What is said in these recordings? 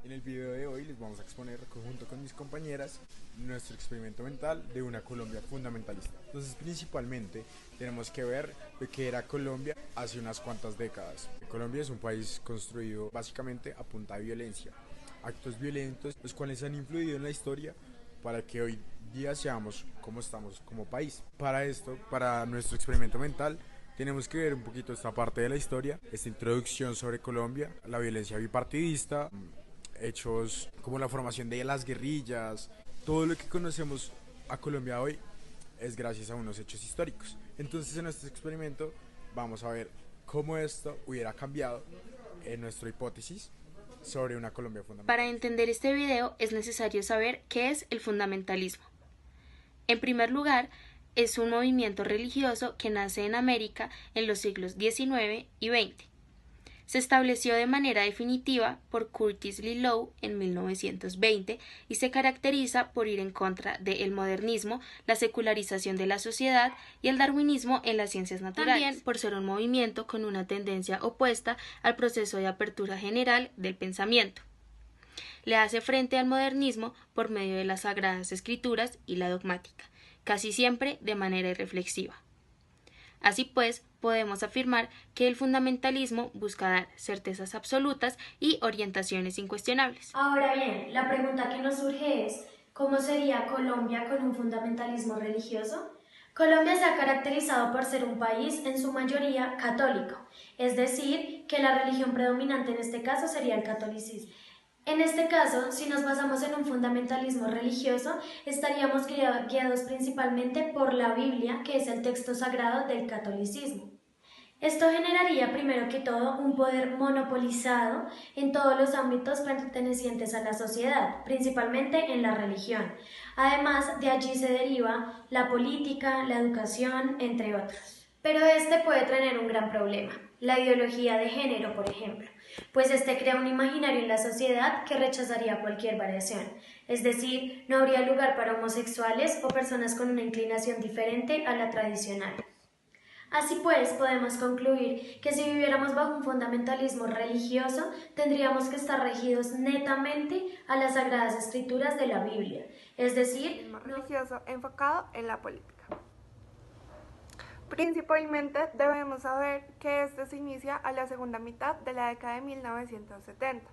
En el video de hoy les vamos a exponer, junto con mis compañeras, nuestro experimento mental de una Colombia fundamentalista. Entonces, principalmente, tenemos que ver de qué era Colombia hace unas cuantas décadas. Colombia es un país construido básicamente a punta de violencia, actos violentos, los cuales han influido en la historia para que hoy día seamos como estamos como país. Para esto, para nuestro experimento mental, tenemos que ver un poquito esta parte de la historia, esta introducción sobre Colombia, la violencia bipartidista, hechos como la formación de las guerrillas, todo lo que conocemos a Colombia hoy es gracias a unos hechos históricos. Entonces en este experimento vamos a ver cómo esto hubiera cambiado en nuestra hipótesis sobre una Colombia Para fundamentalista. entender este video es necesario saber qué es el fundamentalismo. En primer lugar, es un movimiento religioso que nace en América en los siglos XIX y XX. Se estableció de manera definitiva por Curtis Lilow en 1920 y se caracteriza por ir en contra del modernismo, la secularización de la sociedad y el darwinismo en las ciencias naturales. También por ser un movimiento con una tendencia opuesta al proceso de apertura general del pensamiento. Le hace frente al modernismo por medio de las sagradas escrituras y la dogmática, casi siempre de manera irreflexiva. Así pues, podemos afirmar que el fundamentalismo busca dar certezas absolutas y orientaciones incuestionables. Ahora bien, la pregunta que nos surge es, ¿cómo sería Colombia con un fundamentalismo religioso? Colombia se ha caracterizado por ser un país en su mayoría católico, es decir, que la religión predominante en este caso sería el catolicismo. En este caso, si nos basamos en un fundamentalismo religioso, estaríamos guiados principalmente por la Biblia, que es el texto sagrado del catolicismo. Esto generaría primero que todo un poder monopolizado en todos los ámbitos pertenecientes a la sociedad, principalmente en la religión. Además, de allí se deriva la política, la educación, entre otros. Pero este puede tener un gran problema, la ideología de género, por ejemplo, pues este crea un imaginario en la sociedad que rechazaría cualquier variación, es decir, no habría lugar para homosexuales o personas con una inclinación diferente a la tradicional. Así pues, podemos concluir que si viviéramos bajo un fundamentalismo religioso, tendríamos que estar regidos netamente a las sagradas escrituras de la Biblia, es decir, religioso enfocado en la política. Principalmente debemos saber que este se inicia a la segunda mitad de la década de 1970.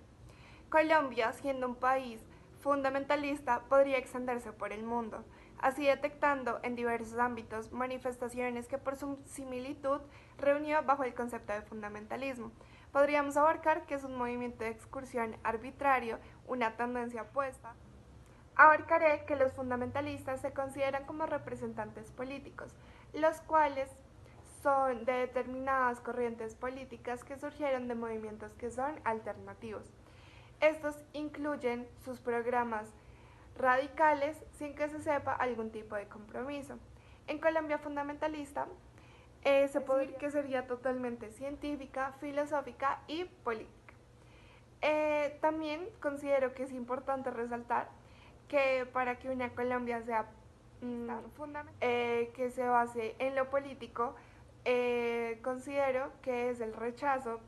Colombia, siendo un país fundamentalista, podría extenderse por el mundo, así detectando en diversos ámbitos manifestaciones que por su similitud reunió bajo el concepto de fundamentalismo. Podríamos abarcar que es un movimiento de excursión arbitrario, una tendencia opuesta. Abarcaré que los fundamentalistas se consideran como representantes políticos, los cuales son de determinadas corrientes políticas que surgieron de movimientos que son alternativos. Estos incluyen sus programas radicales sin que se sepa algún tipo de compromiso. En Colombia fundamentalista se puede decir que sería totalmente científica, filosófica y política. También considero que es importante resaltar que para que una Colombia sea que se base en lo político, considero que es el rechazo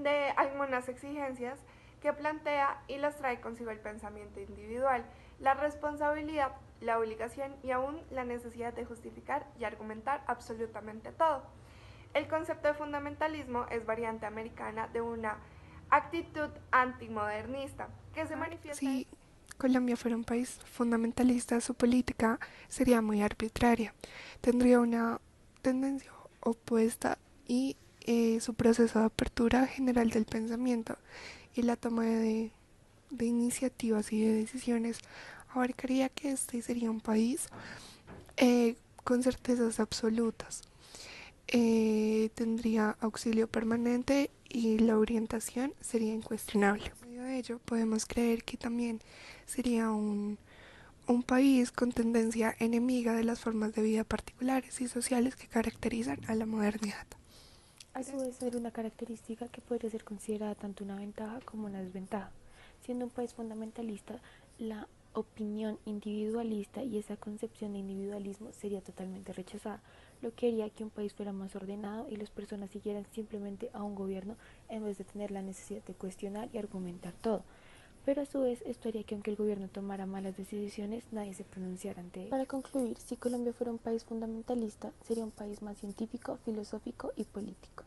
de algunas exigencias que plantea y las trae consigo el pensamiento individual, la responsabilidad, la obligación y aún la necesidad de justificar y argumentar absolutamente todo. El concepto de fundamentalismo es variante americana de una actitud antimodernista que se manifiesta. Si Colombia fuera un país fundamentalista, su política sería muy arbitraria. Tendría una tendencia opuesta y su proceso de apertura general del pensamiento y la toma de iniciativas y de decisiones abarcaría que este sería un país con certezas absolutas. Tendría auxilio permanente y la orientación sería incuestionable. Por medio de ello, podemos creer que también sería un país con tendencia enemiga de las formas de vida particulares y sociales que caracterizan a la modernidad. A su vez, ser una característica que podría ser considerada tanto una ventaja como una desventaja. Siendo un país fundamentalista, la opinión individualista y esa concepción de individualismo sería totalmente rechazada, lo que haría que un país fuera más ordenado y las personas siguieran simplemente a un gobierno en vez de tener la necesidad de cuestionar y argumentar todo. pero a su vez esto haría que aunque el gobierno tomara malas decisiones, nadie se pronunciara ante él. Para concluir, si Colombia fuera un país fundamentalista, sería un país más científico, filosófico y político.